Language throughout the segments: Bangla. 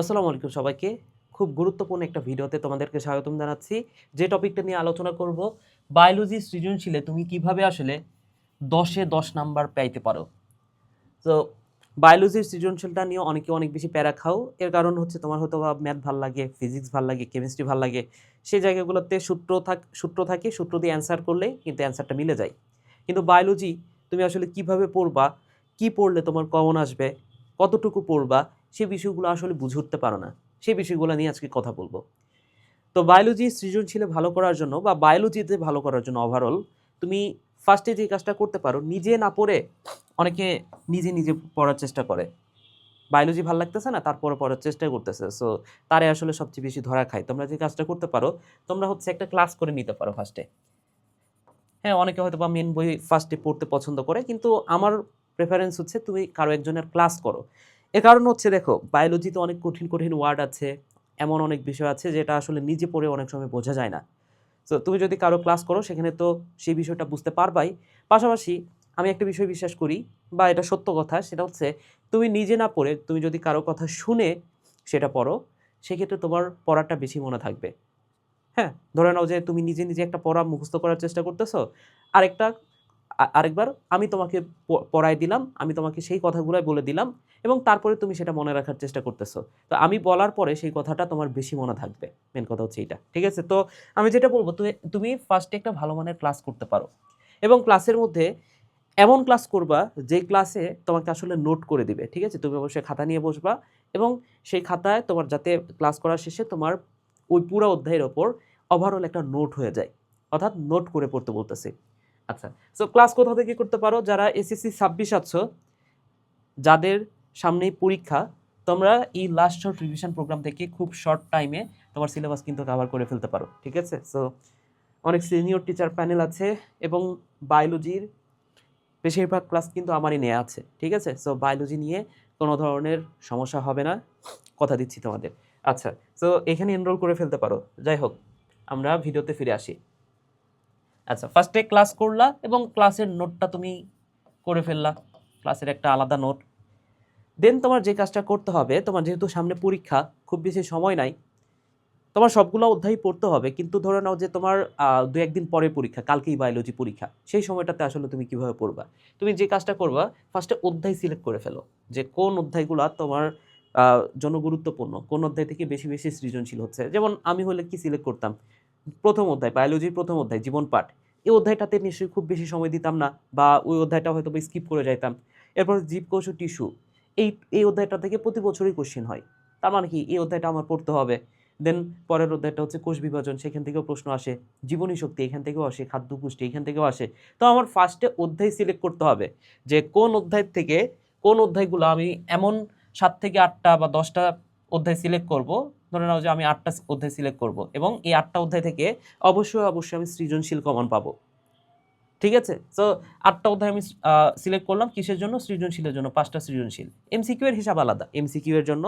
আসসালামু আলাইকুম সবাইকে। খুব গুরুত্বপূর্ণ একটা ভিডিওতে তোমাদেরকে স্বাগতম জানাচ্ছি। যে টপিকটা নিয়ে আলোচনা করব, বায়োলজি সৃজনশীলে তুমি কিভাবে আসলে ১০ এ ১০ নাম্বার পাইতে পারো। তো বায়োলজির সৃজনশীলটা নিয়ে অনেকে অনেক বেশি প্যারা খাও। এর কারণ হচ্ছে তোমার হয়তোবা ম্যাথ ভাল লাগে, ফিজিক্স ভাল লাগে, কেমিস্ট্রি ভাল লাগে। সেই জায়গাগুলোতে সূত্র থাকে, সূত্র দিয়ে অ্যান্সার করলেই কিন্তু অ্যান্সারটা মিলে যায়। কিন্তু বায়োলজি তুমি আসলে কিভাবে পড়বা, কি পড়লে তোমার কমন আসবে, কতটুকু পড়বা, সে বিষয়গুলো আসলে বুঝে উঠতে পারো না। সেই বিষয়গুলো নিয়ে আজকে কথা বলবো। তো বায়োলজি সৃজনশীলে ভালো করার জন্য বা বায়োলজিতে ভালো করার জন্য ওভারঅল তুমি ফার্স্টে যে কাজটা করতে পারো, নিজে না পড়ে অনেকে নিজে পড়ার চেষ্টা করে। বায়োলজি ভালো লাগতেছে না, তারপরে পড়ার চেষ্টা করতেছে। সো তারে আসলে সবচেয়ে বেশি ধরা খায়। তোমরা যে কাজটা করতে পারো, তোমরা হচ্ছে একটা ক্লাস করে নিতে পারো ফার্স্টে। হ্যাঁ, অনেকে হয়তো বা মেন বই ফার্স্টে পড়তে পছন্দ করে, কিন্তু আমার প্রেফারেন্স হচ্ছে তুমি কারো একজনের ক্লাস করো। এর কারণ হচ্ছে দেখো, বায়োলজিতে অনেক কঠিন ওয়ার্ড আছে, এমন অনেক বিষয় আছে যেটা আসলে নিজে পড়ে অনেক সময় বোঝা যায় না। সো তুমি যদি কারো ক্লাস করো, সেখানে তো সেই বিষয়টা বুঝতে পারবাই। পাশাপাশি আমি একটা বিষয় বিশ্বাস করি, বা এটা সত্য কথা, সেটা হচ্ছে তুমি নিজে না পড়ে তুমি যদি কারো কথা শুনে সেটা পড়ো, সেক্ষেত্রে তোমার পড়াটা বেশি মনে থাকবে। হ্যাঁ, ধরে নাও যে তুমি নিজে একটা পড়া মুখস্থ করার চেষ্টা করতেছো। আরেকটা আরেকবার আমি তোমাকে পড়ায় দিলাম, আমি তোমাকে সেই কথাগুলাই বলে দিলাম এবং তারপরে তুমি সেটা মনে রাখার চেষ্টা করতেছো। তো আমি বলার পরে সেই কথাটা তোমার বেশি মনে থাকবে। মেন কথা হচ্ছে এইটা। ঠিক আছে? তো আমি যেটা বলব, তুমি ফার্স্টে একটা ভালো মানের ক্লাস করতে পারো এবং ক্লাসের মধ্যে এমন ক্লাস করবা যে ক্লাসে তোমাকে আসলে নোট করে দিবে। ঠিক আছে? তুমি অবশ্যই খাতা নিয়ে বসবা এবং সেই খাতায় তোমার যাতে ক্লাস করার শেষে তোমার ওই পুরা অধ্যায়ের উপর ওভারঅল একটা নোট হয়ে যায়। অর্থাৎ নোট করে পড়তে বলতেছি। আচ্ছা, সো ক্লাস কোথা থেকে করতে পারো? যারা এসএসসি 26 আছো, যাদের সামনেই পরীক্ষা, তোমরা এই লাস্ট শর্ট রিভিশন প্রোগ্রাম থেকে খুব শর্ট টাইমে তোমার সিলেবাস কিন্তু কভার করে ফেলতে পারো। ঠিক আছে? সো অনেক সিনিয়র টিচার প্যানেল আছে এবং বায়োলজির বেশিরভাগ ক্লাস কিন্তু আমারই নেয়া আছে। ঠিক আছে? সো বায়োলজি নিয়ে কোনো ধরনের সমস্যা হবে না, কথা দিচ্ছি তোমাদের। আচ্ছা, সো এখানে এনরোল করে ফেলতে পারো। যাই হোক, আমরা ভিডিওতে ফিরে আসি। আচ্ছা, ফার্স্টে ক্লাস করলা এবং ক্লাসের নোটটা তুমি করে ফেললা। ক্লাসের একটা আলাদা নোট। দেন তোমার যে কাজটা করতে হবে, তোমার যেহেতু সামনে পরীক্ষা, খুব বেশি সময় নাই। তোমার সবগুলো অধ্যায় পড়তে হবে, কিন্তু ধরে নাও যে তোমার ২-১ দিন পরে পরীক্ষা, কালকেই বায়োলজি পরীক্ষা। সেই সময়টাতে আসলে তুমি কিভাবে পড়বা? তুমি যে কাজটা করবা, ফার্স্টে অধ্যায় সিলেক্ট করে ফেলো। যে কোন অধ্যায়গুলা তোমার জন্য গুরুত্বপূর্ণ, কোন অধ্যায় থেকে বেশি সৃজনশীল হচ্ছে। যেমন আমি হলে কি সিলেক্ট করতাম? ১ম অধ্যায়, বায়োলজির ১ম অধ্যায় জীবন পাঠ। এই অধ্যায়টাতে নিশ্চয়ই খুব বেশি সময় দিতাম না, বা ওই অধ্যায়টা হয়তোবা স্কিপ করে যাইতাম। এরপর জীবকোষ ও টিস্যু। এই এই অধ্যায়টা থেকে প্রতি বছরই কোয়েশ্চেন হয়। তার মানে কি এই অধ্যায়টা আমার পড়তে হবে। দেন পরের অধ্যায়টা হচ্ছে কোষ বিভাজন, সেখান থেকেও প্রশ্ন আসে। জীবনী শক্তি এখান থেকেও আসে, খাদ্য পুষ্টি এখান থেকেও আসে। তো আমার ফার্স্টে অধ্যায় সিলেক্ট করতে হবে যে কোন অধ্যায় থেকে কোন অধ্যায়গুলো আমি এমন ৭ থেকে ৮ টা বা ১০ টা অধ্যায় সিলেক্ট করব। ধরে নাও যে আমি ৮ টা অধ্যায় সিলেক্ট করব এবং এই ৮ টা অধ্যায় থেকে অবশ্যই আমি সৃজনশীল কমন পাবো। ঠিক আছে? সো ৮ টা অধ্যায় আমি সিলেক্ট করলাম কিসের জন্য? সৃজনশীলের জন্য, ৫ টা সৃজনশীল। এমসিকিউ এর হিসাব আলাদা। এমসিকিউ এর জন্য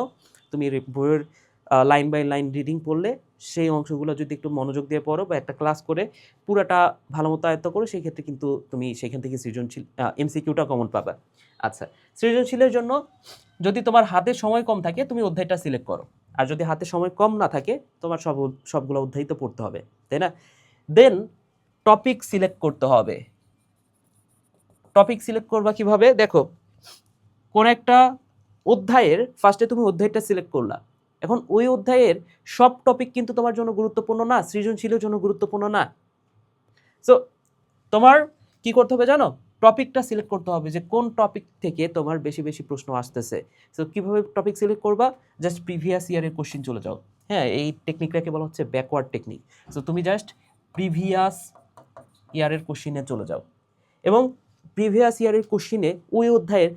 তুমি বইয়ের লাইন বাই লাইন রিডিং পড়লে, সেই অংশগুলো যদি একটু মনোযোগ দিয়ে পড়ো বা একটা ক্লাস করে পুরাটা ভালোমতো আয়ত্ত করো, সেই ক্ষেত্রে কিন্তু তুমি সেখান থেকে সৃজনশীল এমসিকিউটা কমন পাবা। আচ্ছা, সৃজনশীলের জন্য যদি তোমার হাতে সময় কম থাকে, তুমি অধ্যায়টা সিলেক্ট করো। আর যদি হাতে সময় কম না থাকে, তোমার সবগুলো অধ্যায়ই তো পড়তে হবে। তাই না? দেন টপিক সিলেক্ট করতে হবে। টপিক সিলেক্ট করবা কিভাবে? দেখো, কোন একটা অধ্যায়ের ফার্স্টে তুমি অধ্যায়টা সিলেক্ট করলা। এখন ওই অধ্যায়ের সব টপিক কিন্তু তোমার জন্য গুরুত্বপূর্ণ না, সৃজনশীলের জন্য গুরুত্বপূর্ণ না। সো তোমার কি করতে হবে জানো? টপিকটা সিলেক্ট করতে হবে যে কোন টপিক থেকে তোমার বেশি প্রশ্ন আসতেছে। সো কিভাবে টপিক সিলেক্ট করবা? জাস্ট প্রিভিয়াস ইয়ারের কোশ্চেন চলে যাও। হ্যাঁ, এই টেকনিকটাকে বলা হচ্ছে ব্যাকওয়ার্ড টেকনিক। সো তুমি জাস্ট প্রিভিয়াস ইয়ারের কোশ্চেনে চলে যাও এবং প্রিভিয়াস ইয়ারের কোশ্চিনে ওই অধ্যায়ের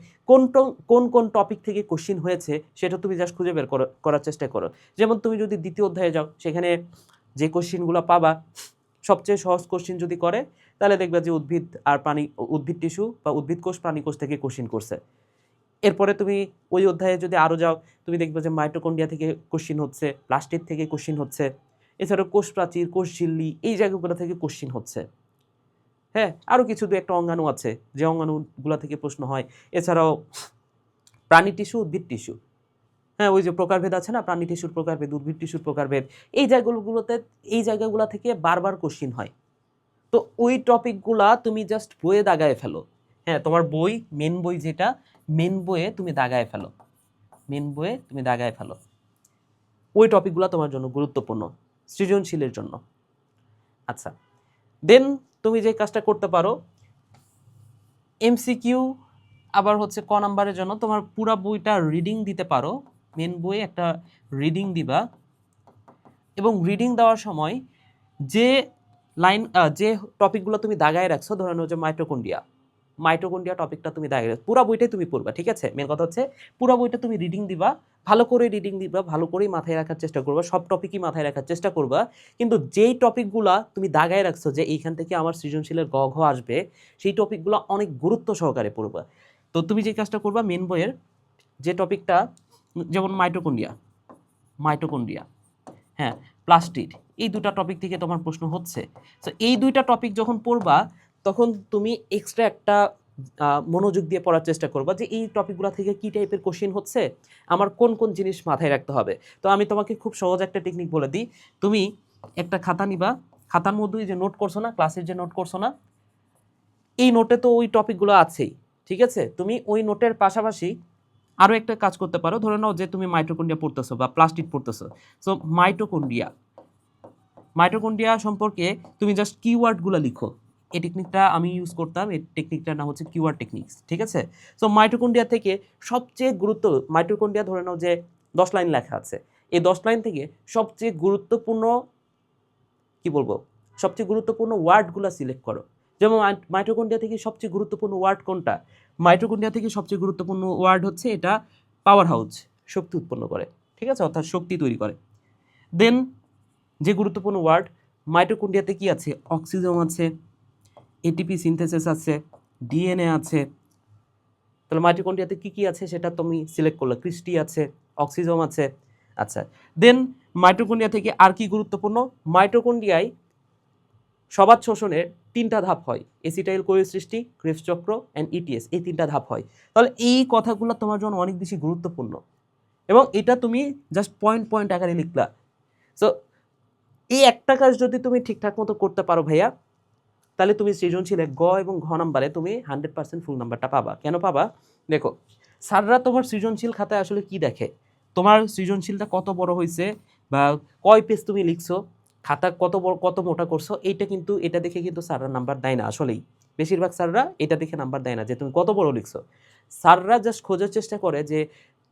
কোন টপিক থেকে কোশ্চিন হয়েছে সেটা তুমি জাস্ট খুঁজে বের করার চেষ্টা করো। যেমন তুমি যদি দ্বিতীয় অধ্যায়ে যাও, সেখানে যে কোশ্চিনগুলো পাবা, সবচেয়ে সহজ কোশ্চিন যদি করে, তাহলে দেখবে যে উদ্ভিদ টিস্যু বা উদ্ভিদ কোষ প্রাণী কোষ থেকে কোশ্চিন করছে। এরপরে তুমি ওই অধ্যায়ে যদি আরও যাও, তুমি দেখবে যে মাইটোকন্ড্রিয়া থেকে কোশ্চিন হচ্ছে, প্লাস্টিড থেকে কোশ্চিন হচ্ছে, এছাড়াও কোষ প্রাচীর, কোষ ঝিল্লি, এই জায়গাগুলো থেকে কোশ্চিন হচ্ছে। হ্যাঁ, আরও কিছু ২-১ টা অঙ্গাণু আছে, যে অঙ্গাণুগুলা থেকে প্রশ্ন হয়। এছাড়াও প্রাণী টিস্যু, উদ্ভিদ টিস্যু। হ্যাঁ, ওই যে প্রকারভেদ আছে না, প্রাণী টিস্যুর প্রকারভেদ, উদ্ভিদ টিস্যুর প্রকারভেদ, এই জায়গাগুলোতে বারবার কোশ্চিন হয়। তো ওই টপিকগুলা তুমি জাস্ট বইয়ে দাগায় ফেলো। হ্যাঁ, তোমার বই, মেন বই যেটা, মেন বইয়ে তুমি দাগায় ফেলো, মেন বইয়ে তুমি দাগায় ফেলো। ওই টপিকগুলো তোমার জন্য গুরুত্বপূর্ণ সৃজনশীলের জন্য। আচ্ছা, দেন তুমি যে কাজটা করতে পারো, এমসিকিউ আবার হচ্ছে ক নাম্বারের জন্য তোমার পুরা বইটা রিডিং দিতে পারো। মেন বইয়ে একটা রিডিং দিবা, এবং রিডিং দেওয়ার সময় যে যে টপিকগুলো তুমি দাগায় রাখছো, ধরে নাও যে মাইটোকন্ড্রিয়া টপিকটা তুমি দাগায় রাখছো, পুরো বইটাই তুমি পড়বা, ঠিক আছে? মেন কথা হচ্ছে পুরো বইটা তুমি রিডিং দিবা, ভালো করে রিডিং দিবা, ভালো করেই মাথায় রাখার চেষ্টা করবা, সব টপিকই মাথায় রাখার চেষ্টা করবা। কিন্তু যেই টপিকগুলা তুমি দাগায় রাখছো যে এইখান থেকে আমার সৃজনশীলের গ ঘ আসবে, সেই টপিকগুলো অনেক গুরুত্ব সহকারে পড়বা। তো তুমি যে কাজটা করবা, মেন বইয়ের যে টপিকটা, যেমন মাইটোকন্ড্রিয়া, হ্যাঁ, প্লাস্টিড, এই দুটা টপিক থেকে তোমার প্রশ্ন হচ্ছে। তো এই দুইটা টপিক যখন পড়বা, তখন তুমি এক্সট্রা একটা মনোযোগ দিয়ে পড়ার চেষ্টা করবা যে এই টপিকগুলো থেকে কি টাইপের কোশ্চেন হচ্ছে, আমার কোন কোন জিনিস মাথায় রাখতে হবে। তো আমি তোমাকে খুব সহজ একটা টেকনিক বলে দিই। তুমি একটা খাতা নিবা, খাতার মধ্যে যে নোট করছো না, ক্লাসের যে নোট করছো না, এই নোটে তো ওই টপিকগুলো আছেই, ঠিক আছে? তুমি ওই নোটের পাশাপাশি আরও একটা কাজ করতে পারো। ধরে নাও যে তুমি মাইটোকন্ড্রিয়া পড়তেছো বা প্লাস্টিড পড়তেছো, সো মাইটোকন্ড্রিয়া সম্পর্কে তুমি জাস্ট কিওয়ার্ডগুলো লিখো। এই টেকনিকটা আমি ইউজ করতাম, এই টেকনিকটার নাম হচ্ছে কিওয়ার্ড টেকনিক্স, ঠিক আছে? সো মাইটোকন্ড্রিয়া থেকে মাইটোকন্ড্রিয়া ধরে নাও যে 10 লাইন লেখা আছে, এই 10 লাইন থেকে সবচেয়ে গুরুত্বপূর্ণ, কি বলবো, সবচেয়ে গুরুত্বপূর্ণ ওয়ার্ডগুলো সিলেক্ট করো। যেমন মাইটোকন্ড্রিয়া থেকে সবচেয়ে গুরুত্বপূর্ণ ওয়ার্ড কোনটা? মাইটোকন্ড্রিয়া থেকে সবচেয়ে গুরুত্বপূর্ণ ওয়ার্ড হচ্ছে এটা পাওয়ার হাউস, শক্তি উৎপন্ন করে, ঠিক আছে, অর্থাৎ শক্তি তৈরি করে। দেন যে গুরুত্বপূর্ণ ওয়ার্ড, মাইটোকন্ড্রিয়াতে কি আছে? অক্সিজেন আছে, এটিপি সিনথেসিস আছে, ডিএনএ আছে। তাহলে মাইটোকন্ড্রিয়াতে কি কি আছে সেটা তুমি সিলেক্ট করলে, ক্রিস্টি আছে, অক্সিজম আছে। আচ্ছা, দেন মাইটোকন্ড্রিয়া থেকে আর কি গুরুত্বপূর্ণ? মাইটোকন্ড্রিয়ায় সবাত শোষণের 3টা ধাপ হয়, এসিটাইল কোয়েল সৃষ্টি, ক্রেবস চক্র অ্যান্ড ইটিএস, এই 3টা ধাপ হয়। তাহলে এই কথাগুলো তোমার জন্য অনেক বেশি গুরুত্বপূর্ণ, এবং এটা তুমি জাস্ট পয়েন্ট পয়েন্ট আকারে লিখলা। সো এই একটা কাজ যদি তুমি ঠিকঠাক মতো করতে পারো ভাইয়া, তাহলে তুমি সৃজনশীলে গ এবং ঘ নাম্বারে তুমি 100% ফুল নাম্বারটা পাবা। কেন পাবা? দেখো, স্যাররা তোমার সৃজনশীল খাতায় আসলে কি দেখে, তোমার সৃজনশীলটা কত বড় হয়েছে বা কয় পেজ তুমি লিখছো, খাতা কত বড়, কত মোটা করছো, এটা দেখে কিন্তু স্যাররা নাম্বার দেয় না। আসলেই বেশিরভাগ স্যাররা এটা দেখে নাম্বার দেয় না যে তুমি কত বড় লিখছো। স্যাররা জাস্ট খোঁজার চেষ্টা করে যে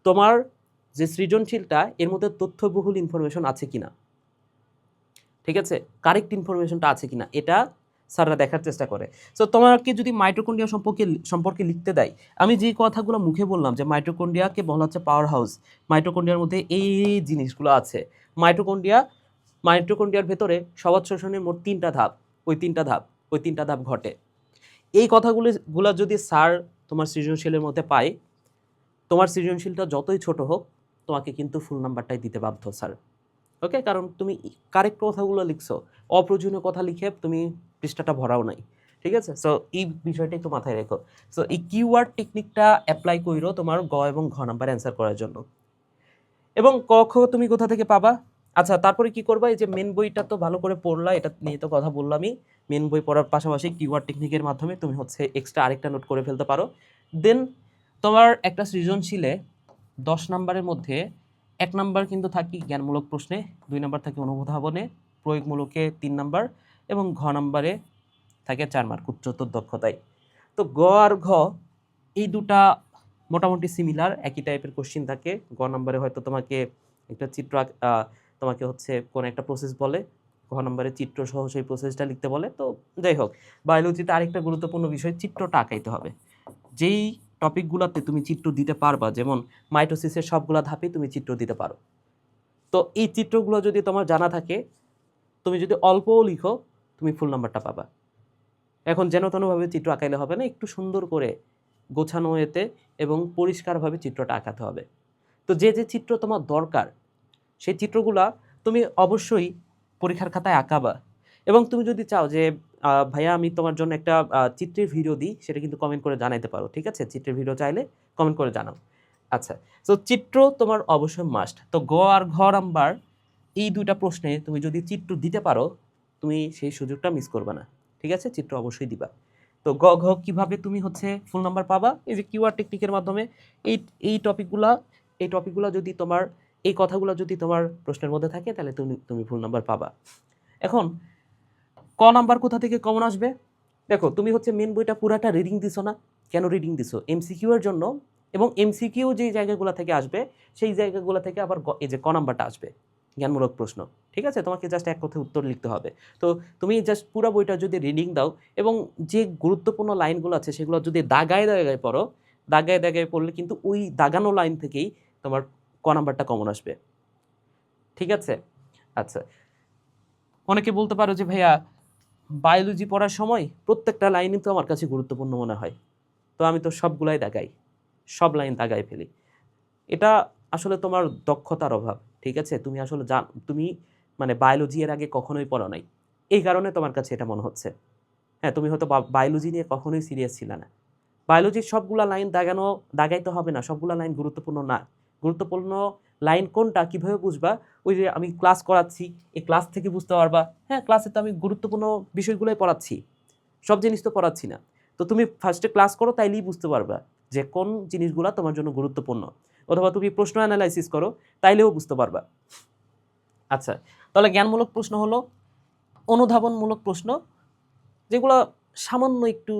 তোমার যে সৃজনশীলটা, এর মধ্যে তথ্যবহুল ইনফরমেশন আছে কিনা, ঠিক আছে, কারেক্ট ইনফরমেশনটা আছে কিনা, এটা স্যাররা দেখার চেষ্টা করে। সো তোমাকে যদি মাইটোকন্ড্রিয়া সম্পর্কে লিখতে দেয়, আমি যে কথাগুলো মুখে বললাম যে মাইটোকন্ড্রিয়াকে বলা হচ্ছে পাওয়ার হাউস, মাইটোকন্ড্রিয়ার মধ্যে এই জিনিসগুলো আছে, মাইটোকন্ড্রিয়ার ভেতরে সবাত শোষণের মোট 3টা ধাপ, ওই তিনটা ধাপ ঘটে। এই কথাগুলো যদি স্যার তোমার সৃজনশীলের মধ্যে পায়, তোমার সৃজনশীলটা যতই ছোট হোক, তোমাকে কিন্তু ফুল নাম্বারটাই দিতে বাধ্য স্যার। ওকে, কারণ তুমি কারেক্ট কথাগুলো লিখছো, অপ্রয়োজনীয় কথা লিখে তুমি পৃষ্ঠাটা ভরাও নাই, ঠিক আছে? সো এই বিষয়টা একটু মাথায় রেখো। সো এই কিওয়ার্ড টেকনিকটা অ্যাপ্লাই করো তোমার গ এবং ঘ নাম্বার অ্যান্সার করার জন্য। এবং ক খ তুমি কোথা থেকে পাবা? আচ্ছা, তারপরে কি করবা? এই যে মেন বইটা তো ভালো করে পড়লা, এটা নিয়ে তো কথা বললামই। মেন বই পড়ার পাশাপাশি কিওয়ার্ড টেকনিকের মাধ্যমে তুমি হচ্ছে এক্সট্রা আরেকটা নোট করে ফেলতে পারো। দেন তোমার একটা সৃজনশীলে 10 নাম্বারের মধ্যে 1 নাম্বার কিন্তু থাকে জ্ঞানমূলক প্রশ্নে, 2 নাম্বার থাকে অনুধাবনে, প্রয়োগমূলকে 3 নাম্বার, এবং ঘ নাম্বারে থাকে 4 মার্ক উচ্চতর দক্ষতায়। তো গ আর ঘ এই দুটা মোটামুটি সিমিলার, একই টাইপের কোশ্চিন থাকে। গ নাম্বারে হয়তো তোমাকে একটা তোমাকে হচ্ছে কোন একটা প্রসেস বলে, ঘ নাম্বারে চিত্র সহ সেই প্রসেসটা লিখতে বলে। তো যাই হোক, বায়োলজিতে আরেকটা গুরুত্বপূর্ণ বিষয়, চিত্রটা আঁকাইতে হবে। যেই টপিকগুলোতে তুমি চিত্র দিতে পারবা, যেমন মাইটোসিসের সবগুলা ধাপে তুমি চিত্র দিতে পারো, তো এই চিত্রগুলো যদি তোমার জানা থাকে, তুমি যদি অল্পও লিখো, তুমি ফুল নাম্বারটা পাবা। এখন যেন তেনভাবে চিত্র আঁকাইলে হবে না, একটু সুন্দর করে গোছানো এতে এবং পরিষ্কারভাবে চিত্রটা আঁকাতে হবে। তো যে যে চিত্র তোমার দরকার, সেই চিত্রগুলা তুমি অবশ্যই পরীক্ষার খাতায় আঁকাবা। এবং তুমি যদি চাও যে ভাইয়া আমি তোমার জন্য একটা চিত্রের ভিডিও দিই, সেটা কিন্তু কমেন্ট করে জানাইতে পারো, ঠিক আছে? চিত্রের ভিডিও চাইলে কমেন্ট করে জানাও। আচ্ছা, তো চিত্র তোমার অবশ্যই মাস্ট। তো গ আর ঘ নাম্বার এই দুইটা প্রশ্নে তুমি যদি চিত্র দিতে পারো, তুমি সেই সুযোগটা মিস করবে না। ঠিক আছে, চিত্র অবশ্যই দিবা। তো গ ঘ কিভাবে তুমি হচ্ছে ফুল নাম্বার পাবা? এই যে কিওয়ার্ড টেকনিকের মাধ্যমে এই এই টপিকগুলা এই টপিকগুলা যদি তোমার এই কথাগুলো যদি তোমার প্রশ্নের মধ্যে থাকে, তাহলে তুমি তুমি ফুল নাম্বার পাবা। এখন ক নাম্বার কোথা থেকে কমন আসবে? দেখো, তুমি হচ্ছে মেন বইটা পুরাটা রিডিং দিছো না? কেন রিডিং দিছো? এমসিকিউ এর জন্য। এবং এমসিকিউ যে জায়গাগুলো থেকে আসবে, সেই জায়গাগুলো থেকে আবার এই যে ক নাম্বারটা আসবে, জ্ঞানমূলক প্রশ্ন। ঠিক আছে, তোমাকে জাস্ট এক কথায় উত্তর লিখতে হবে। তো তুমি জাস্ট পুরো বইটা যদি রিডিং দাও এবং যে গুরুত্বপূর্ণ লাইনগুলো আছে সেগুলো যদি দাগায় দাগায় পড়ো, দাগায় দাগায় পড়লে কিন্তু ওই দাগানো লাইন থেকেই তোমার ক নাম্বারটা কমন আসবে। ঠিক আছে? আচ্ছা, অনেকে বলতে পারো যে ভাইয়া বায়োলজি পড়ার সময় প্রত্যেকটা লাইনই তো আমার কাছে গুরুত্বপূর্ণ মনে হয়, তো আমি তো সবগুলাই দাগাই, সব লাইন দাগাই ফেলি। এটা আসলে তোমার দক্ষতার অভাব। ঠিক আছে, তুমি আসলে তুমি মানে বায়োলজি এর আগে কখনোই পড়ো নাই, এই কারণে তোমার কাছে এটা মনে হচ্ছে। হ্যাঁ, তুমি হয়তো বায়োলজি নিয়ে কখনোই সিরিয়াস ছিল না। বায়োলজির সবগুলা লাইন দাগাইতে হবে না, সবগুলা লাইন গুরুত্বপূর্ণ না। গুরুত্বপূর্ণ লাইন কোনটা কিভাবে বুঝবা? ওই যে আমি ক্লাস করাচ্ছি, এই ক্লাস থেকে বুঝতে পারবা। হ্যাঁ, ক্লাসে তো আমি গুরুত্বপূর্ণ বিষয়গুলোই পড়াচ্ছি, সব জিনিস তো পড়াচ্ছি না। তো তুমি ফার্স্টে ক্লাস করো, তাইলেই বুঝতে পারবা যে কোন জিনিসগুলো তোমার জন্য গুরুত্বপূর্ণ। অথবা তুমি প্রশ্ন অ্যানালাইসিস করো, তাইলেও বুঝতে পারবা। আচ্ছা, তাহলে জ্ঞানমূলক প্রশ্ন হলো অনুধাবনমূলক প্রশ্ন, যেগুলো সামান্য একটু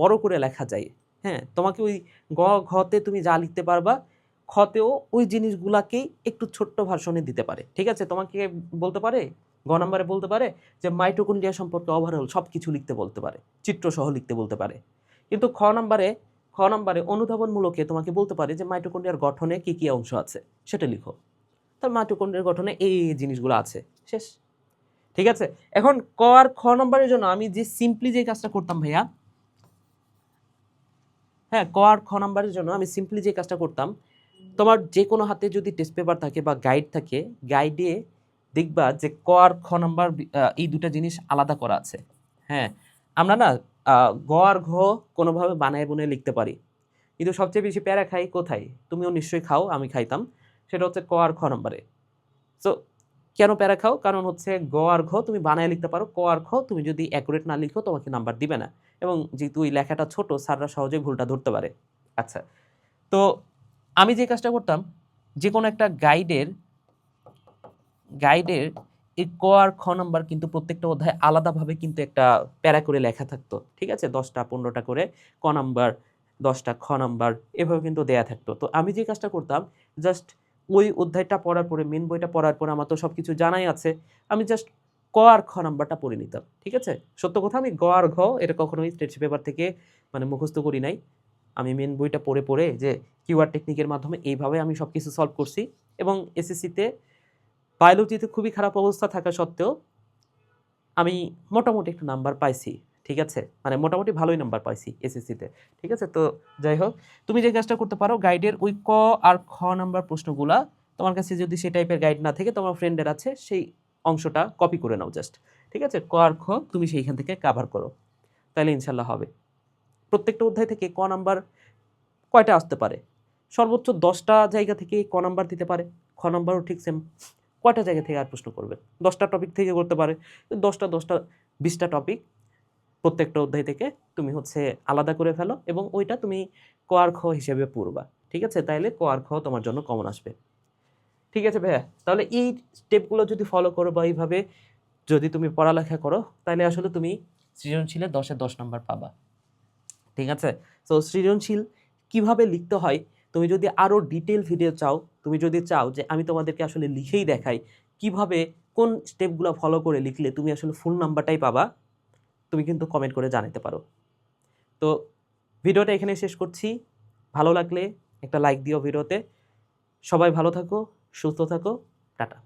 বড় করে লেখা যায়। হ্যাঁ, তোমাকে ওই গ ঘতে তুমি যা লিখতে পারবা, খতেও ওই জিনিসগুলাকেই একটু ছোট্ট ভার্সনে দিতে পারে। ঠিক আছে, তোমাকে বলতে পারে গ নাম্বারে বলতে পারে যে মাইটোকন্ড্রিয়া সম্পর্কে ওভারঅল সব কিছু লিখতে বলতে পারে, চিত্রসহ লিখতে বলতে পারে। কিন্তু খ নাম্বারে অনুধাবনমূলকে তোমাকে বলতে পারে যে মাইটোকন্ড্রিয়ার গঠনে কী কী অংশ আছে সেটা লিখো। তার মাইটোকন্ড্রিয়ার গঠনে এই জিনিসগুলো আছে, শেষ। ঠিক আছে, এখন ক আর খ নম্বরের জন্য আমি যে সিম্পলি যে কাজটা করতাম ভাইয়া, হ্যাঁ, ক আর খ নম্বরের জন্য আমি সিম্পলি যে কাজটা করতাম, তোমার যে কোনো হাতে যদি টেস্ট পেপার থাকে বা গাইড থাকে, গাইডে দেখবা যে ক আর খ নাম্বার এই দুটা জিনিস আলাদা করা আছে। হ্যাঁ, আমরা না গ আর ঘ কোনোভাবে বানায় বুনে লিখতে পারি, কিন্তু সবচেয়ে বেশি প্যারা খাই কোথায়? তুমিও নিশ্চয়ই খাও, আমি খাইতাম। সেটা হচ্ছে ক আর খ নাম্বারে। সো কেন প্যারা খাও? কারণ হচ্ছে গ আর ঘ তুমি বানায় লিখতে পারো, ক আর খ তুমি যদি অ্যাকুরেট না লিখো তোমাকে নাম্বার দিবে না। এবং যেহেতু ওই লেখাটা ছোট, স্যাররা সহজেই ভুলটা ধরতে পারে। আচ্ছা, তো আমি যে কাজটা করতাম, যে কোনো একটা গাইডের এই ক আর খ নাম্বার কিন্তু প্রত্যেকটা অধ্যায় আলাদাভাবে কিন্তু একটা প্যারা করে লেখা থাকতো। ঠিক আছে, 10টা 15টা করে ক নাম্বার, 10টা খ নাম্বার, এভাবে কিন্তু দেয়া থাকতো। তো আমি যে কাজটা করতাম, জাস্ট ওই অধ্যায়টা পড়ার পরে, মেন বইটা পড়ার পরে আমার তো সব কিছু জানাই আছে, আমি জাস্ট ক আর খ নাম্বারটা পড়ে নিতাম। ঠিক আছে, সত্য কথা, আমি গ আর ঘ এটা কখনোই স্টেট পেপার থেকে মানে মুখস্থ করি নাই। আমি মেন বইটা পড়ে পড়ে যে কিওয়ার্ড টেকনিকের মাধ্যমে এইভাবে আমি সব কিছু সলভ করছি। এবং এসএসসিতে বায়োলজিতে খুবই খারাপ অবস্থা থাকা সত্ত্বেও আমি মোটামুটি একটু নাম্বার পাইছি। ঠিক আছে, মানে মোটামুটি ভালোই নাম্বার পাইছি এসএসসিতে। ঠিক আছে, তো যাই হোক, তুমি যে কাজটা করতে পারো, গাইডের ওই ক আর খ নাম্বার প্রশ্নগুলা তোমার কাছে যদি সে টাইপের গাইড না থাকে, তোমার ফ্রেন্ডের আছে, সেই অংশটা কপি করে নাও জাস্ট। ঠিক আছে, ক আর খ তুমি সেইখান থেকে কাভার করো, তাহলে ইনশাল্লাহ হবে। প্রত্যেকটা অধ্যায় থেকে ক নাম্বার কয়টা আসতে পারে? সর্বোচ্চ 10টা জায়গা থেকে ক নাম্বার দিতে পারে। খ নাম্বারও ঠিক সেম, কয়টা জায়গা থেকে আর প্রশ্ন করবে? 10টা টপিক থেকে করতে পারে। 10টা 20টা টপিক প্রত্যেকটা অধ্যায় থেকে তুমি হচ্ছে আলাদা করে ফেলো এবং ওইটা তুমি ক আর খ হিসেবে পড়বা। ঠিক আছে, তাইলে ক আর খ তোমার জন্য কমন আসবে। ঠিক আছে ভাইয়া, তাহলে এই স্টেপগুলো যদি ফলো করো বা এইভাবে যদি তুমি পড়ালেখা করো, তাহলে আসলে তুমি সৃজনশীলে 10-এ 10 নাম্বার পাবা। ঠিক আছে, সো সৃজনশীল কিভাবে লিখতে হয়, তুমি যদি আরও ডিটেল ভিডিও চাও, তুমি যদি চাও যে আমি তোমাদেরকে আসলে লিখেই দেখাই কিভাবে কোন স্টেপগুলো ফলো করে লিখলে তুমি আসলে ফুল নাম্বারটাই পাবা, তুমি কিন্তু কমেন্ট করে জানাতে পারো। তো ভিডিওটা এখানে শেষ করছি। ভালো লাগলে একটা লাইক দিও ভিডিওতে। সবাই ভালো থাকো, সুস্থ থাকো, টাটা।